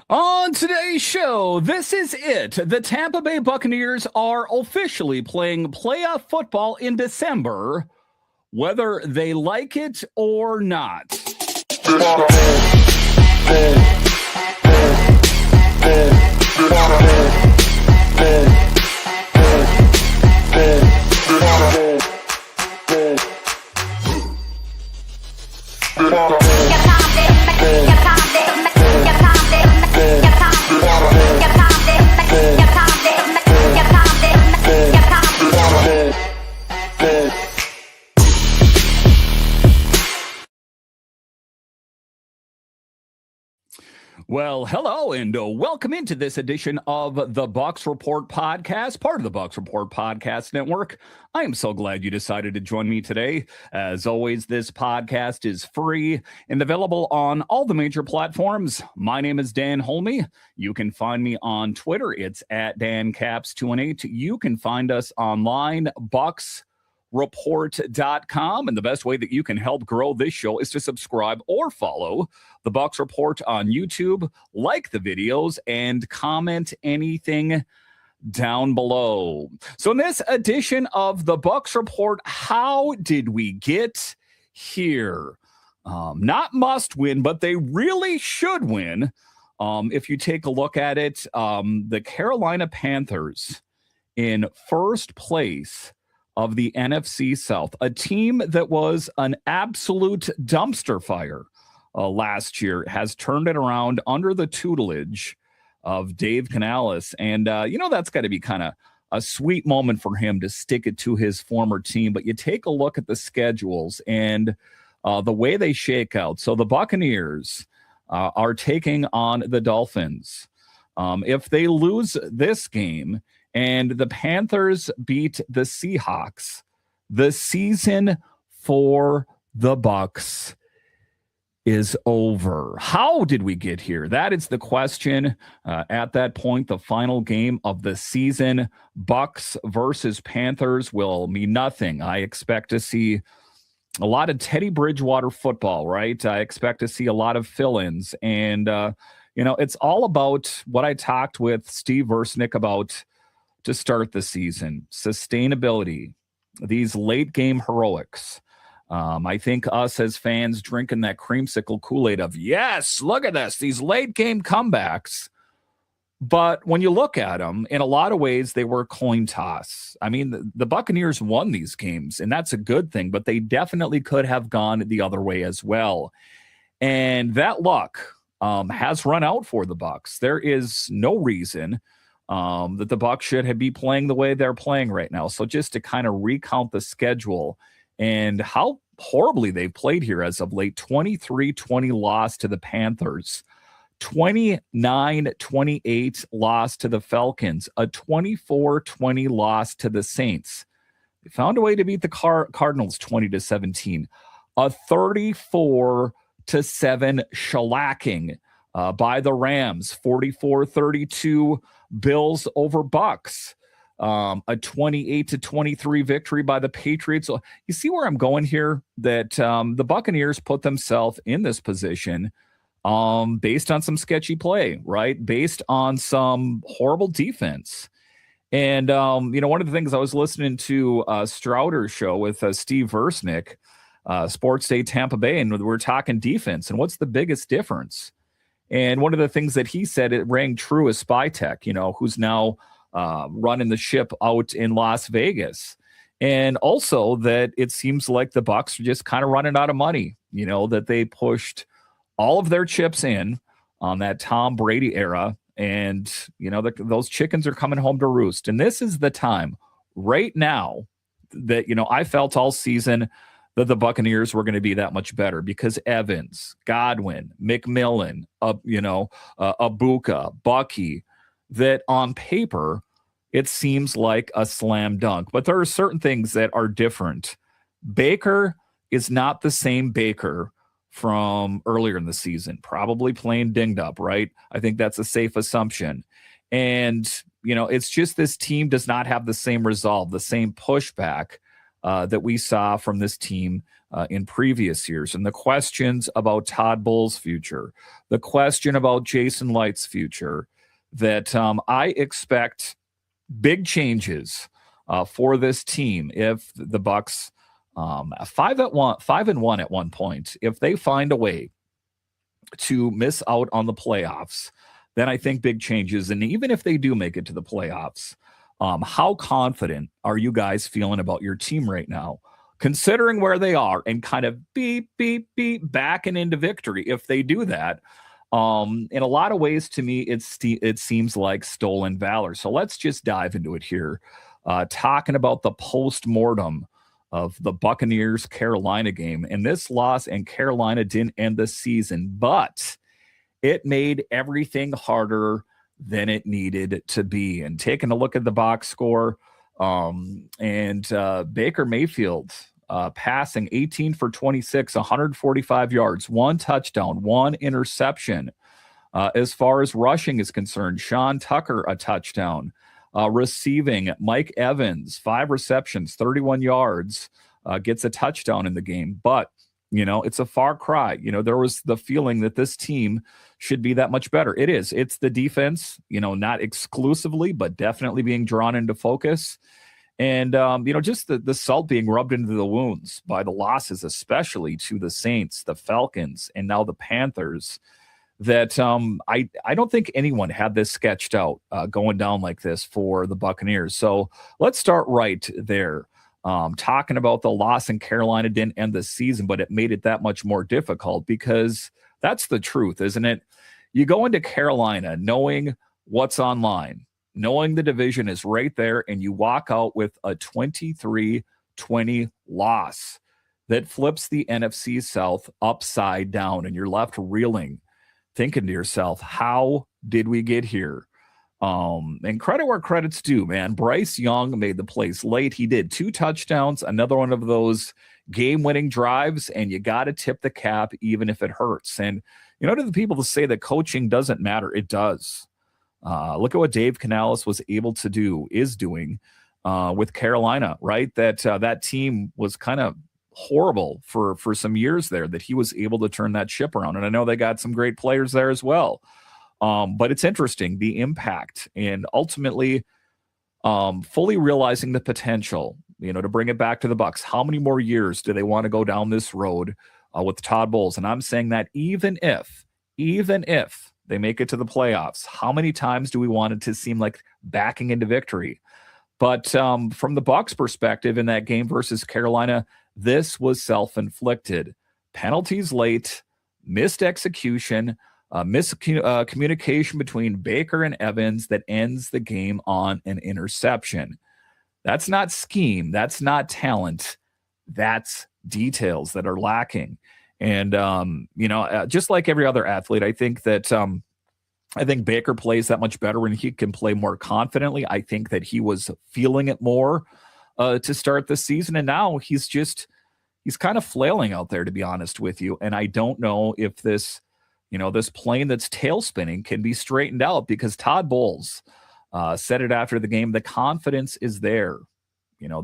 On today's show, this is it. The Tampa Bay Buccaneers are officially playing playoff football in December, whether they like it or not. Well, hello and welcome into this edition of the Bucs Report podcast, part of the Bucs Report podcast network. I am so glad you decided to join me today. As always, this podcast is free and available on all the major platforms. My name is Dan Holme. You can find me on Twitter. It's at DanCaps218. You can find us online, bucsreport.com. And the best way that you can help grow this show is to subscribe or follow the Bucs Report on YouTube, like the videos, and comment anything down below. So in this edition of the Bucs Report, how did we get here? Not must win, but they really should win. If you take a look at it, the Carolina Panthers in first place of the NFC South, a team that was an absolute dumpster fire last year, has turned it around under the tutelage of Dave Canales. And, that's got to be kind of a sweet moment for him to stick it to his former team. But you take a look at the schedules and the way they shake out. So the Buccaneers are taking on the Dolphins. If they lose this game and the Panthers beat the Seahawks, the season for the Bucs is over. How did we get here? That is the question. At that point, the final game of the season, Bucs versus Panthers, will mean nothing. I expect to see a lot of Teddy Bridgewater football, right? I expect to see a lot of fill-ins. And, it's all about what I talked with Steve Versnick about to start the season: sustainability, these late game heroics. I think us as fans drinking that creamsicle Kool-Aid of, yes, look at this, these late game comebacks. But when you look at them, in a lot of ways, they were coin toss. I mean, the Buccaneers won these games, and that's a good thing, but they definitely could have gone the other way as well. And that luck has run out for the Bucs. There is no reason that the Bucs should be playing the way they're playing right now. So just to kind of recount the schedule and how horribly they've played here as of late: 23-20 loss to the Panthers, 29-28 loss to the Falcons, a 24-20 loss to the Saints. They found a way to beat the Cardinals 20-17, a 34-7 shellacking by the Rams, 44-32 Bills over Bucs. A 28-23 victory by the Patriots. So you see where I'm going here? That the Buccaneers put themselves in this position based on some sketchy play, right? Based on some horrible defense. And, one of the things I was listening to Strouder's show with Steve Versnick, Sports Day Tampa Bay, and we're talking defense and what's the biggest difference. And one of the things that he said, it rang true, is Spytech, who's now running the ship out in Las Vegas. And also that it seems like the Bucs are just kind of running out of money, that they pushed all of their chips in on that Tom Brady era. And, those chickens are coming home to roost. And this is the time right now that, I felt all season that the Buccaneers were going to be that much better, because Evans, Godwin, McMillan, Abuka, Bucky, that on paper, it seems like a slam dunk. But there are certain things that are different. Baker is not the same Baker from earlier in the season, probably playing dinged up, right? I think that's a safe assumption. And, it's just this team does not have the same resolve, the same pushback that we saw from this team in previous years. And the questions about Todd Bowles' future, the question about Jason Light's future, that I expect big changes for this team if the Bucs 5-1 at one point, if they find a way to miss out on the playoffs, then I think big changes. And even if they do make it to the playoffs, how confident are you guys feeling about your team right now, considering where they are and kind of beep backing into victory if they do that? In a lot of ways, to me, it seems like stolen valor. So let's just dive into it here. Talking about the post-mortem of the Buccaneers-Carolina game. And this loss, and Carolina didn't end the season, but it made everything harder than it needed to be. And taking a look at the box score, and Baker Mayfield passing 18 for 26, 145 yards, 1 touchdown, 1 interception. As far as rushing is concerned, Sean Tucker, a touchdown. Receiving, Mike Evans, 5 receptions, 31 yards, gets a touchdown in the game. But, it's a far cry. There was the feeling that this team should be that much better. It is. It's the defense, not exclusively, but definitely being drawn into focus. And, just the salt being rubbed into the wounds by the losses, especially to the Saints, the Falcons, and now the Panthers, that I don't think anyone had this sketched out going down like this for the Buccaneers. So let's start right there. Talking about the loss in Carolina didn't end the season, but it made it that much more difficult, because that's the truth, isn't it? You go into Carolina knowing what's online, knowing the division is right there, and you walk out with a 23-20 loss that flips the NFC South upside down, and you're left reeling, thinking to yourself, how did we get here? And credit where credit's due, man. Bryce Young made the plays late. He did 2 touchdowns, another one of those game-winning drives, and you got to tip the cap even if it hurts. And, to the people that say that coaching doesn't matter, it does. Look at what Dave Canales was able to do, is doing with Carolina, right? That team was kind of horrible for some years there, that he was able to turn that ship around. And I know they got some great players there as well. But it's interesting, the impact, and ultimately fully realizing the potential, to bring it back to the Bucs. How many more years do they want to go down this road with Todd Bowles? And I'm saying that even if they make it to the playoffs, how many times do we want it to seem like backing into victory? But from the Bucs' perspective in that game versus Carolina, this was self-inflicted. Penalties late, missed execution, miscommunication between Baker and Evans that ends the game on an interception. That's not scheme. That's not talent. That's details that are lacking. And, just like every other athlete, I think that I think Baker plays that much better when he can play more confidently. I think that he was feeling it more to start the season. And now he's kind of flailing out there, to be honest with you. And I don't know if this plane that's tail spinning can be straightened out, because Todd Bowles said it after the game. The confidence is there.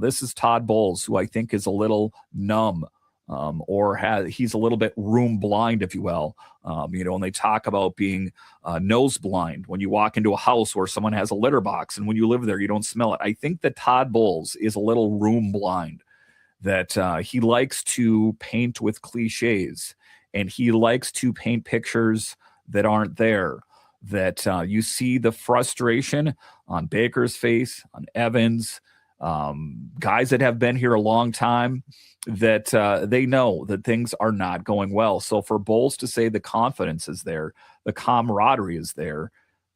This is Todd Bowles, who I think is a little numb, or he's a little bit room blind, if you will. And they talk about being nose blind when you walk into a house where someone has a litter box, and when you live there, you don't smell it. I think that Todd Bowles is a little room blind, that he likes to paint with cliches, and he likes to paint pictures that aren't there, that you see the frustration on Baker's face, on Evans, guys that have been here a long time, that they know that things are not going well. So for Bowles to say the confidence is there, the camaraderie is there,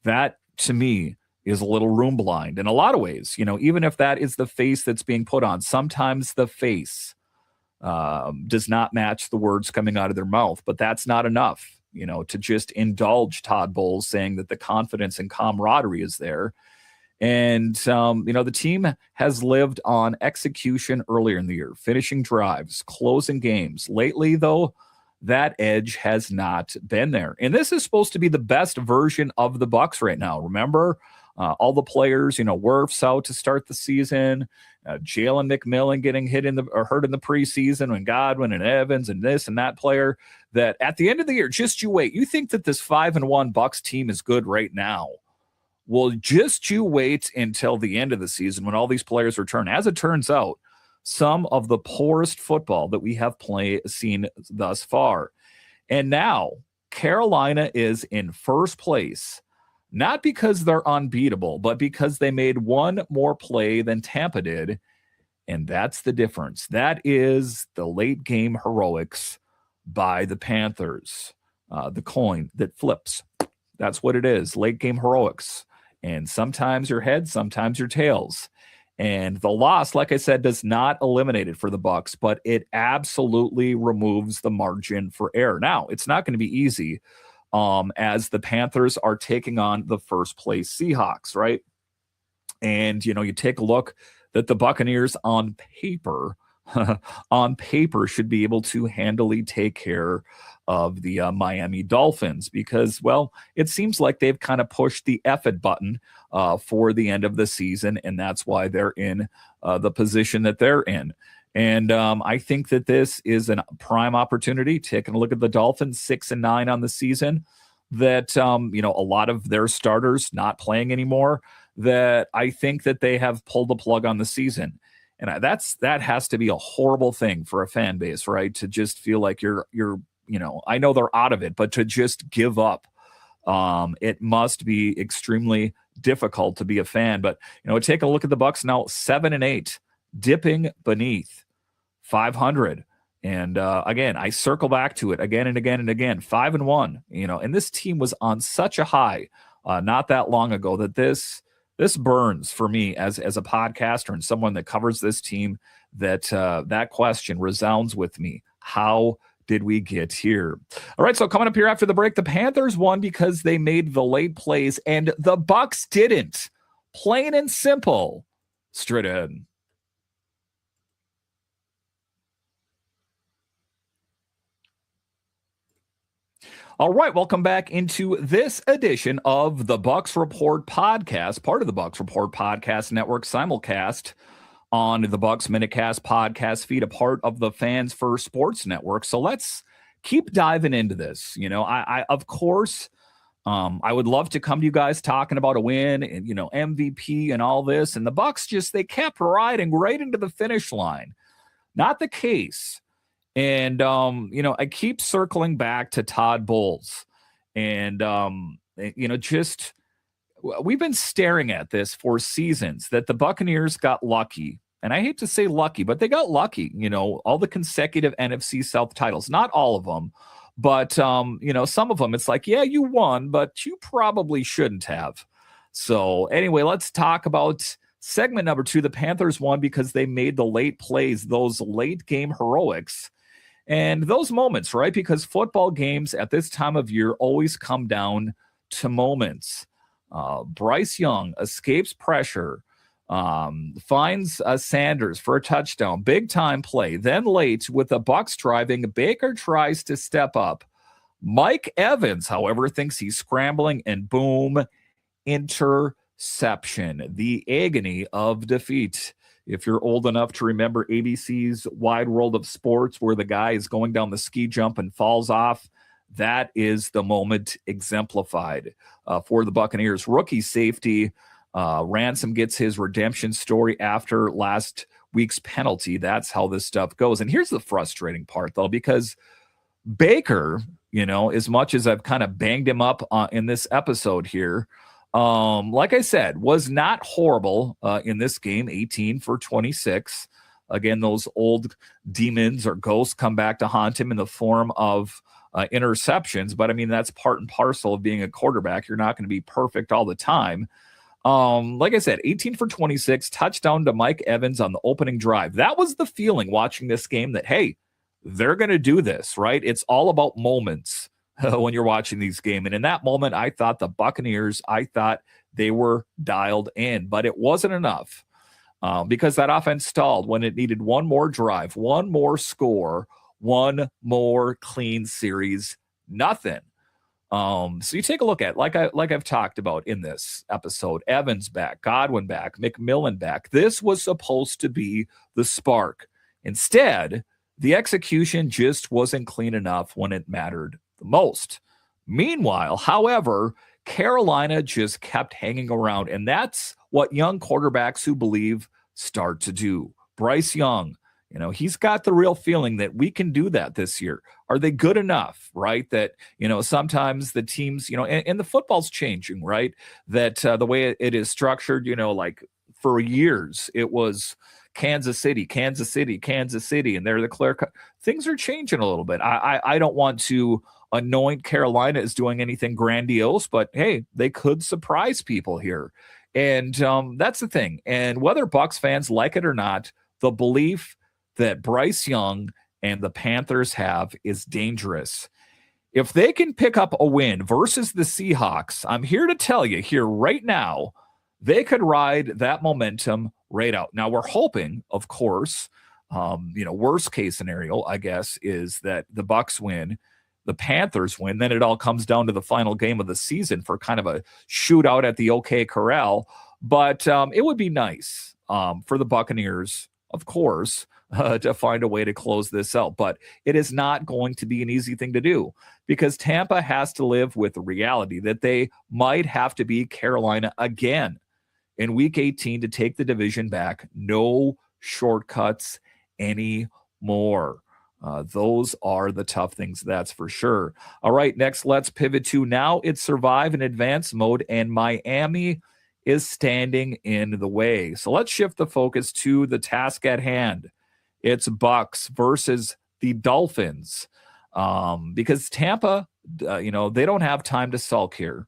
that to me is a little room blind in a lot of ways. Even if that is the face that's being put on, sometimes the face does not match the words coming out of their mouth, but that's not enough, to just indulge Todd Bowles saying that the confidence and camaraderie is there. And, the team has lived on execution earlier in the year, finishing drives, closing games. Lately, though, that edge has not been there. And this is supposed to be the best version of the Bucs right now. Remember, All the players, Wirfs out to start the season, Jalen McMillan getting hurt in the preseason, and Godwin and Evans and this and that player, that at the end of the year, just you wait. You think that this 5-1 Bucs team is good right now. Well, just you wait until the end of the season when all these players return. As it turns out, some of the poorest football that we have seen thus far. And now Carolina is in first place, not because they're unbeatable, but because they made one more play than Tampa did. And that's the difference. That is the late game heroics by the Panthers. The coin that flips. That's what it is. Late game heroics. And sometimes your heads, sometimes your tails. And the loss, like I said, does not eliminate it for the Bucs, but it absolutely removes the margin for error. Now, it's not going to be easy as the Panthers are taking on the first place Seahawks, right? And, you take a look that the Buccaneers on paper should be able to handily take care of the Miami Dolphins because, well, it seems like they've kind of pushed the F it button for the end of the season, and that's why they're in the position that they're in. And I think that this is a prime opportunity. Taking a look at the Dolphins, 6-9 on the season, that, a lot of their starters not playing anymore, that I think that they have pulled the plug on the season. And that has to be a horrible thing for a fan base, right? To just feel like you're I know they're out of it, but to just give up, it must be extremely difficult to be a fan. But, take a look at the Bucs now, 7-8, dipping beneath 500. And again, I circle back to it again and again and again, 5-1, and this team was on such a high not that long ago that this burns for me as a podcaster and someone that covers this team, that question resounds with me. How did we get here? All right, so coming up here after the break, the Panthers won because they made the late plays and the Bucs didn't. Plain and simple. Straight ahead. All right, welcome back into this edition of the Bucs Report podcast, part of the Bucs Report podcast network, simulcast on the Bucs Minutecast podcast feed, a part of the Fans First Sports Network. So let's keep diving into this. I of course, I would love to come to you guys talking about a win and, MVP and all this. And the Bucs they kept riding right into the finish line. Not the case. And, I keep circling back to Todd Bowles. And, we've been staring at this for seasons, that the Buccaneers got lucky. And I hate to say lucky, but they got lucky, all the consecutive NFC South titles, not all of them, but, some of them, it's like, yeah, you won, but you probably shouldn't have. So anyway, let's talk about segment number 2. The Panthers won because they made the late plays, those late game heroics. And those moments, right? Because football games at this time of year always come down to moments. Bryce Young escapes pressure, finds Sanders for a touchdown, big time play. Then late with the Bucs driving, Baker tries to step up. Mike Evans, however, thinks he's scrambling, and boom, interception. The agony of defeat. If you're old enough to remember ABC's Wide World of Sports, where the guy is going down the ski jump and falls off, that is the moment exemplified for the Buccaneers. Rookie safety Ransom gets his redemption story after last week's penalty. That's how this stuff goes. And here's the frustrating part, though, because Baker, as much as I've kind of banged him up in this episode here, like I said, was not horrible in this game, 18 for 26. Again, those old demons or ghosts come back to haunt him in the form of interceptions. But, I mean, that's part and parcel of being a quarterback. You're not going to be perfect all the time. Like I said, 18 for 26, touchdown to Mike Evans on the opening drive. That was the feeling watching this game that, hey, they're going to do this, right? It's all about moments. When you're watching these games. And in that moment, I thought the Buccaneers, they were dialed in, but it wasn't enough because that offense stalled when it needed one more drive, one more score, one more clean series, nothing. So you take a look at, like I've talked about in this episode, Evans back, Godwin back, McMillan back. This was supposed to be the spark. Instead, the execution just wasn't clean enough when it mattered the most. Meanwhile, however, Carolina just kept hanging around, and that's what young quarterbacks who believe start to do. Bryce Young, he's got the real feeling that we can do that this year. Are they good enough, right? That, sometimes the teams, and the football's changing, right? That the way it is structured, like for years, it was Kansas City, Kansas City, Kansas City, and they're the clear cut. Things are changing a little bit. I don't want to anoint Carolina as doing anything grandiose, but hey, they could surprise people here. And that's the thing. And whether Bucs fans like it or not, the belief that Bryce Young and the Panthers have is dangerous. If they can pick up a win versus the Seahawks, I'm here to tell you here right now, they could ride that momentum right out. Now, we're hoping, of course, worst case scenario, I guess, is that the Bucs win, the Panthers win, then it all comes down to the final game of the season for kind of a shootout at the OK Corral. But it would be nice for the Buccaneers, of course, to find a way to close this out. But it is not going to be an easy thing to do because Tampa has to live with the reality that they might have to beat Carolina again in Week 18 to take the division back. No shortcuts anymore. Those are the tough things, that's for sure. All right, next, let's pivot to now it's survive in advance mode, and Miami is standing in the way. So let's shift the focus to the task at hand. It's Bucs versus the Dolphins because Tampa, they don't have time to sulk here.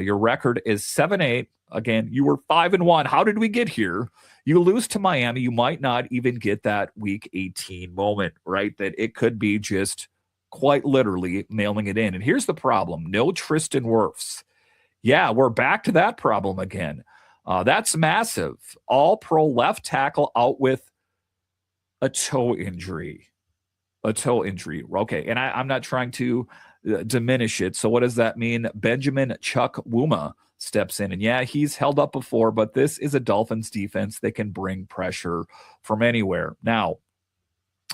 Your record is 7-8. Again, you were 5-1. How did we get here? You lose to Miami. You might not even get that Week 18 moment, right? That it could be just quite literally mailing it in. And here's the problem. No Tristan Wirfs. Yeah, we're back to that problem again. That's massive. All-pro left tackle out with a toe injury. Okay, and I'm not trying to diminish it. So what does that mean? Benjamin Chuck Wuma steps in. And yeah, he's held up before, but this is a Dolphins defense that can bring pressure from anywhere. Now,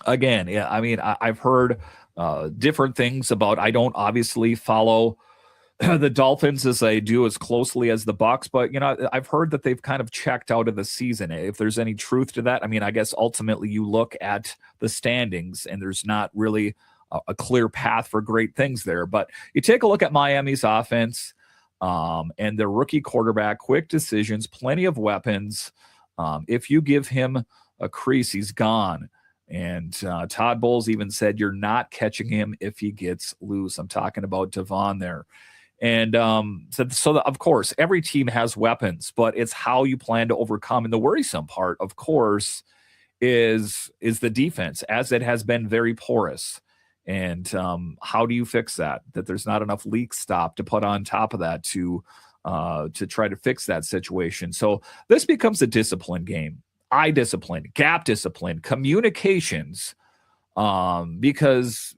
again, yeah, I mean, I've heard different things about, I don't obviously follow the Dolphins as I do as closely as the Bucs, but I've heard that they've kind of checked out of the season. If there's any truth to that, I mean, I guess ultimately you look at the standings and there's not really a clear path for great things there. But you take a look at Miami's offense and their rookie quarterback, quick decisions, plenty of weapons. If you give him a crease, he's gone. And Todd Bowles even said you're not catching him if he gets loose. I'm talking about De'Von there. And so of course, every team has weapons, but it's how you plan to overcome. And the worrisome part, of course, is the defense, as it has been very porous. And how do you fix that? That there's not enough leak stop to put on top of that to try to fix that situation. So this becomes a discipline game. Eye discipline, gap discipline, communications, because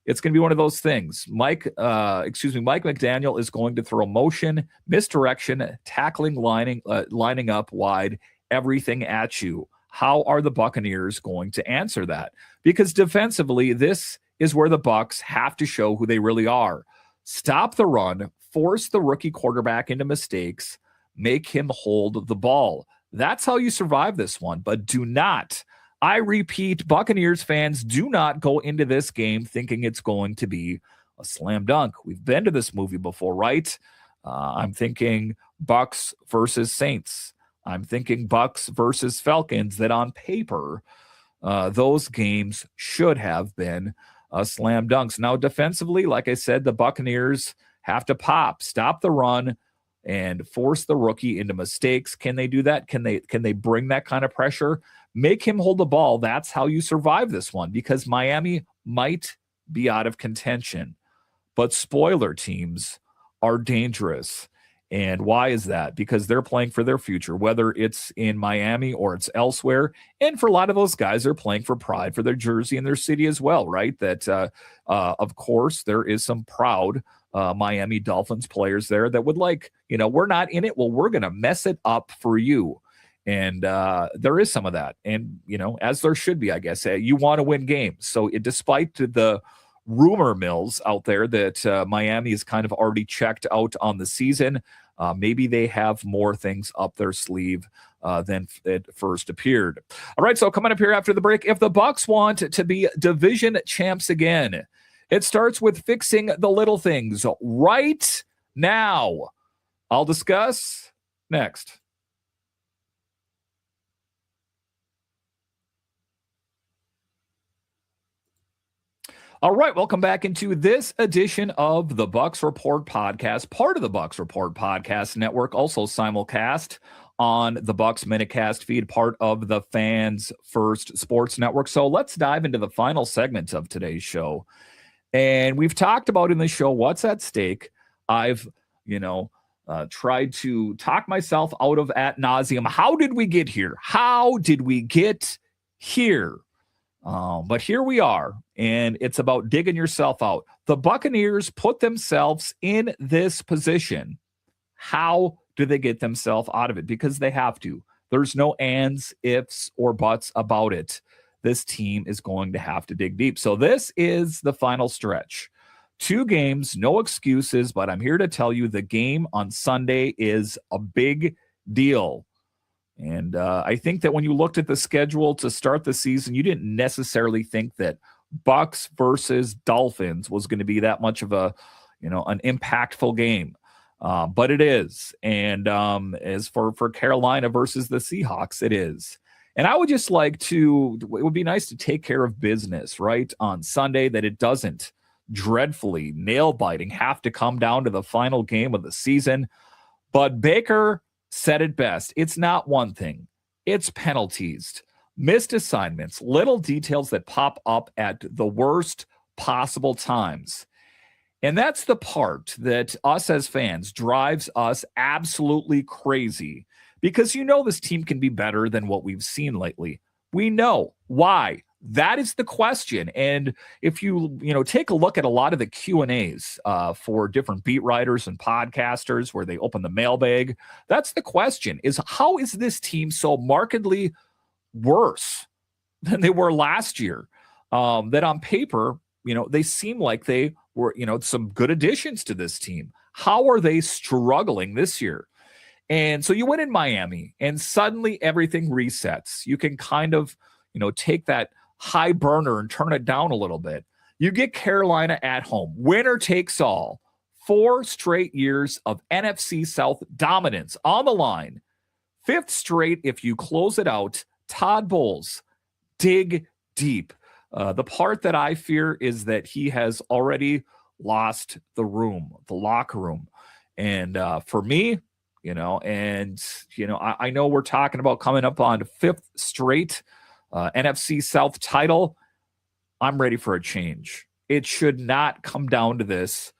it's going to be one of those things. Mike McDaniel is going to throw motion, misdirection, tackling, lining up wide, everything at you. How are the Buccaneers going to answer that? Because defensively, this is where the Bucs have to show who they really are. Stop the run, force the rookie quarterback into mistakes, make him hold the ball. That's how you survive this one. But do not, I repeat, Buccaneers fans, do not go into this game thinking it's going to be a slam dunk. We've been to this movie before, right? I'm thinking Bucs versus Saints. I'm thinking Bucs versus Falcons, that on paper, those games should have been slam dunks. Now, defensively, like I said, the Buccaneers have to stop the run, and force the rookie into mistakes. Can they do that? Can they bring that kind of pressure? Make him hold the ball. That's how you survive this one, because Miami might be out of contention, but spoiler teams are dangerous. And why is that? Because they're playing for their future, whether it's in Miami or it's elsewhere. And for a lot of those guys, they're playing for pride for their jersey and their city as well, right? That, of course, there is some proud Miami Dolphins players there that would we're not in it. Well, we're going to mess it up for you. And there is some of that. And, as there should be, I guess, you want to win games. So despite the rumor mills out there that Miami is kind of already checked out on the season, maybe they have more things up their sleeve than it first appeared. All right, so coming up here after the break, if the Bucs want to be division champs again, it starts with fixing the little things right now. I'll discuss next. All right, welcome back into this edition of the Bucs Report podcast, part of the Bucs Report podcast network, also simulcast on the Bucs Minicast feed, part of the Fans First Sports Network. So let's dive into the final segment of today's show. And we've talked about in the show what's at stake. I've, tried to talk myself out of ad nauseum. How did we get here? How did we get here? But here we are, and it's about digging yourself out. The Buccaneers put themselves in this position. How do they get themselves out of it? Because they have to. There's no ands, ifs, or buts about it. This team is going to have to dig deep. So this is the final stretch. 2 games, no excuses, but I'm here to tell you the game on Sunday is a big deal. And I think that when you looked at the schedule to start the season, you didn't necessarily think that Bucs versus Dolphins was going to be that much of an impactful game. But it is. And as for Carolina versus the Seahawks, it is. And I would just it would be nice to take care of business, right, on Sunday, that it doesn't dreadfully, nail-biting, have to come down to the final game of the season. But Baker said it best. It's not one thing. It's penalties, missed assignments, little details that pop up at the worst possible times. And that's the part that us as fans drives us absolutely crazy, because this team can be better than what we've seen lately. We know why. That is the question. And if you take a look at a lot of the Q&As for different beat writers and podcasters where they open the mailbag, that's the question, is how is this team so markedly worse than they were last year? That on paper, they seem like they were, some good additions to this team. How are they struggling this year? And so you win in Miami and suddenly everything resets. You can kind of, take that high burner and turn it down a little bit. You get Carolina at home. Winner takes all. 4 straight years of NFC South dominance on the line. 5th straight if you close it out. Todd Bowles, dig deep. The part that I fear is that he has already lost the locker room. And for me, I know we're talking about coming up on 5th straight NFC South title. I'm ready for a change. It should not come down to this.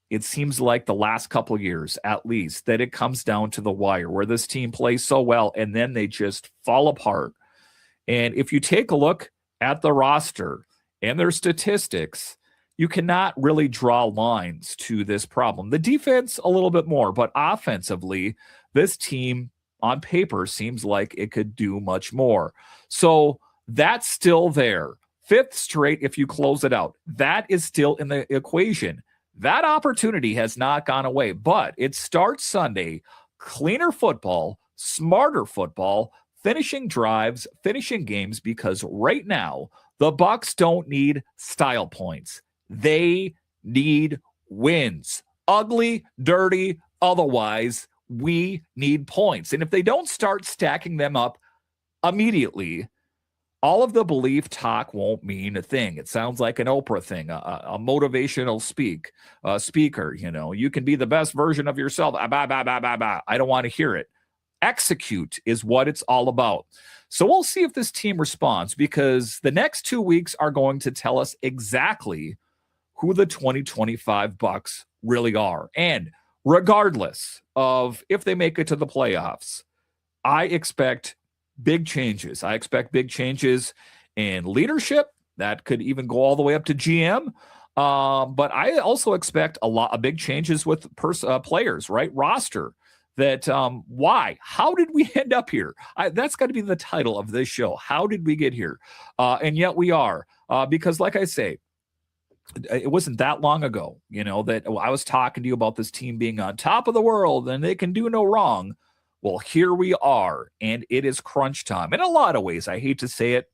It seems like the last couple of years, at least, that it comes down to the wire, where this team plays so well and then they just fall apart. And if you take a look at the roster and their statistics, you cannot really draw lines to this problem. The defense, a little bit more, but offensively, this team on paper seems like it could do much more. So that's still there. 5th straight if you close it out. That is still in the equation. That opportunity has not gone away, but it starts Sunday. Cleaner football, smarter football, finishing drives, finishing games, because right now the Bucs don't need style points. They need wins. Ugly, dirty, otherwise, we need points. And if they don't start stacking them up immediately, all of the belief talk won't mean a thing. It sounds like an Oprah thing, a motivational speaker. You can be the best version of yourself. I don't want to hear it. Execute is what it's all about. So we'll see if this team responds, because the next 2 weeks are going to tell us exactly who the 2025 Bucs really are. And regardless of if they make it to the playoffs, I expect big changes. I expect big changes in leadership. That could even go all the way up to GM. But I also expect a big changes with players, right? Roster. That why? How did we end up here? That's got to be the title of this show. How did we get here? And yet we are. Because like I say, it wasn't that long ago, that I was talking to you about this team being on top of the world and they can do no wrong. Well, here we are, and it is crunch time. In a lot of ways, I hate to say it,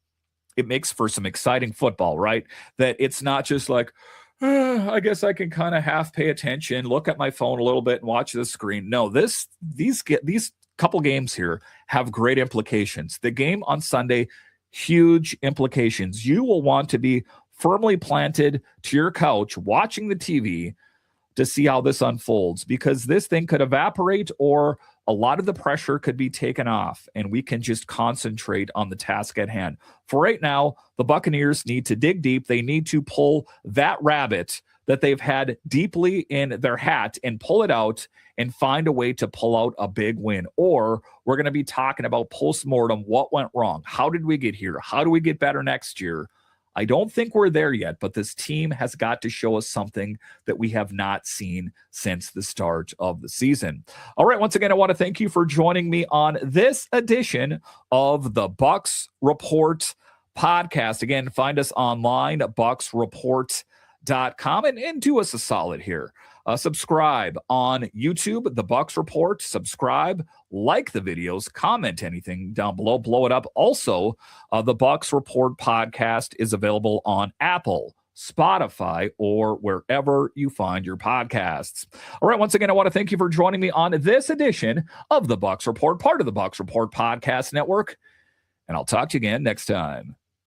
it makes for some exciting football, right? That it's not just like, I guess I can kind of half pay attention, look at my phone a little bit and watch the screen. No, these couple games here have great implications. The game on Sunday, huge implications. You will want to be firmly planted to your couch watching the TV to see how this unfolds, because this thing could evaporate or a lot of the pressure could be taken off and we can just concentrate on the task at hand. For right now, the Buccaneers need to dig deep. They need to pull that rabbit that they've had deeply in their hat and pull it out and find a way to pull out a big win. Or we're going to be talking about postmortem. What went wrong? How did we get here? How do we get better next year? I don't think we're there yet, but this team has got to show us something that we have not seen since the start of the season. All right, once again, I want to thank you for joining me on this edition of the Bucs Report podcast. Again, find us online at bucsreport.com and do us a solid here. Subscribe on YouTube, The Bucs Report. Subscribe, like the videos, comment anything down below, blow it up. Also, the Bucs Report podcast is available on Apple, Spotify, or wherever you find your podcasts. All right, once again, I want to thank you for joining me on this edition of the Bucs Report, part of the Bucs Report podcast network. And I'll talk to you again next time.